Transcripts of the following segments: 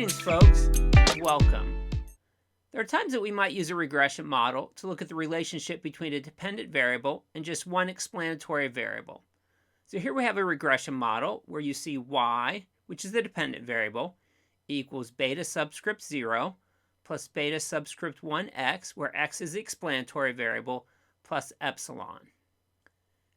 Greetings, folks. Welcome. There are times that we might use a regression model to look at the relationship between a dependent variable and just one explanatory variable. So here we have a regression model where you see y, which is the dependent variable, equals beta subscript 0 plus beta subscript 1x, where x is the explanatory variable, plus epsilon.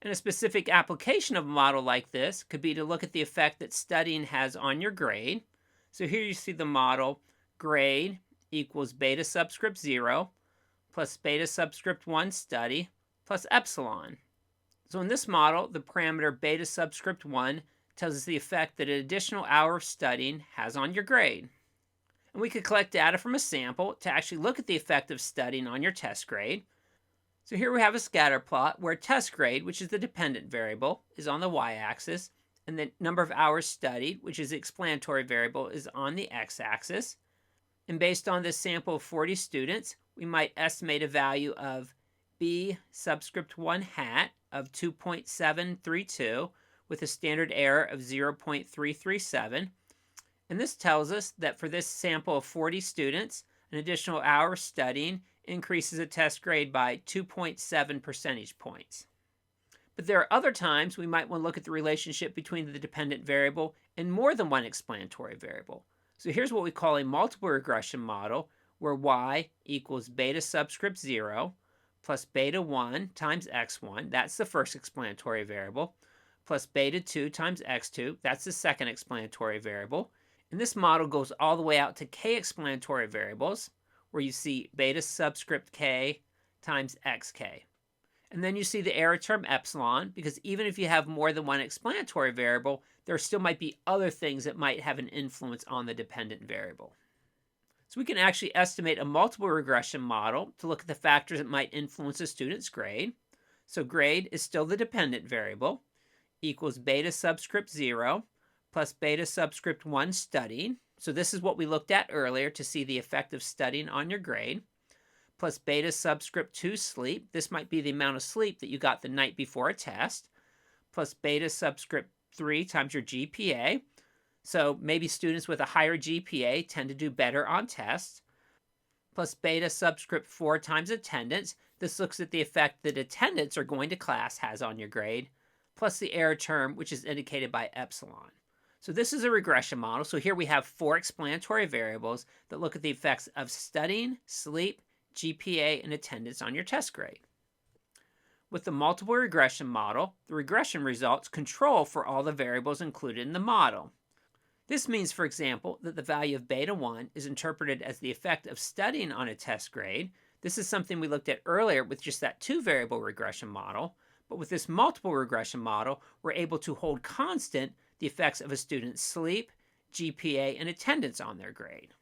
And a specific application of a model like this could be to look at the effect that studying has on your grade. So here you see the model grade equals beta subscript 0 plus beta subscript 1 study plus epsilon. So in this model, the parameter beta subscript 1 tells us the effect that an additional hour of studying has on your grade. And we could collect data from a sample to actually look at the effect of studying on your test grade. So here we have a scatter plot where test grade, which is the dependent variable, is on the y-axis, and the number of hours studied, which is the explanatory variable, is on the x-axis. And based on this sample of 40 students, we might estimate a value of b subscript 1 hat of 2.732 with a standard error of 0.337. And this tells us that for this sample of 40 students, an additional hour of studying increases a test grade by 2.7 percentage points. But there are other times we might want to look at the relationship between the dependent variable and more than one explanatory variable. So here's what we call a multiple regression model, where y equals beta subscript 0 plus beta 1 times x1, that's the first explanatory variable, plus beta 2 times x2, that's the second explanatory variable. And this model goes all the way out to k explanatory variables, where you see beta subscript k times xk. And then you see the error term epsilon, because even if you have more than one explanatory variable, there still might be other things that might have an influence on the dependent variable. So we can actually estimate a multiple regression model to look at the factors that might influence a student's grade. So grade is still the dependent variable, equals beta subscript 0 plus beta subscript 1 studying. So this is what we looked at earlier to see the effect of studying on your grade, plus beta subscript 2 sleep. This might be the amount of sleep that you got the night before a test, plus beta subscript 3 times your GPA. So maybe students with a higher GPA tend to do better on tests, plus beta subscript 4 times attendance. This looks at the effect that attendance or going to class has on your grade, plus the error term, which is indicated by epsilon. So this is a regression model. So here we have 4 explanatory variables that look at the effects of studying, sleep, GPA, and attendance on your test grade. With the multiple regression model, the regression results control for all the variables included in the model. This means, for example, that the value of beta 1 is interpreted as the effect of studying on a test grade. This is something we looked at earlier with just that 2-variable regression model. But with this multiple regression model, we're able to hold constant the effects of a student's sleep, GPA, and attendance on their grade.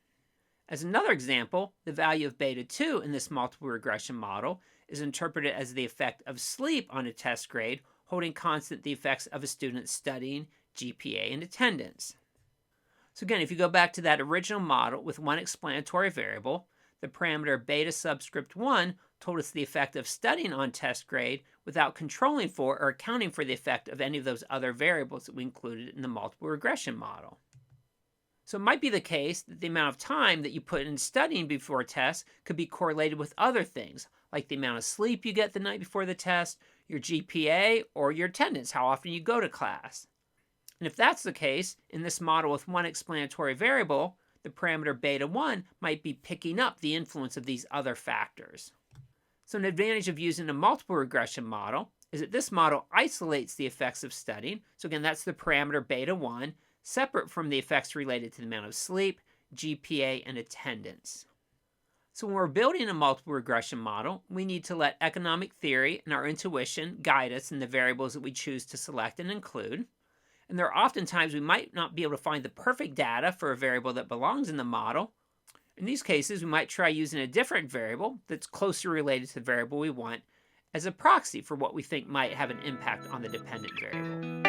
As another example, the value of beta 2 in this multiple regression model is interpreted as the effect of sleep on a test grade, holding constant the effects of a student's studying, GPA, and attendance. So again, if you go back to that original model with one explanatory variable, the parameter beta subscript 1 told us the effect of studying on test grade without controlling for or accounting for the effect of any of those other variables that we included in the multiple regression model. So it might be the case that the amount of time that you put in studying before a test could be correlated with other things, like the amount of sleep you get the night before the test, your GPA, or your attendance, how often you go to class. And if that's the case, in this model with one explanatory variable, the parameter beta 1 might be picking up the influence of these other factors. So an advantage of using a multiple regression model is that this model isolates the effects of studying. So again, that's the parameter beta 1, separate from the effects related to the amount of sleep, GPA, and attendance. So when we're building a multiple regression model, we need to let economic theory and our intuition guide us in the variables that we choose to select and include. And there are often times we might not be able to find the perfect data for a variable that belongs in the model. In these cases, we might try using a different variable that's closely related to the variable we want as a proxy for what we think might have an impact on the dependent variable.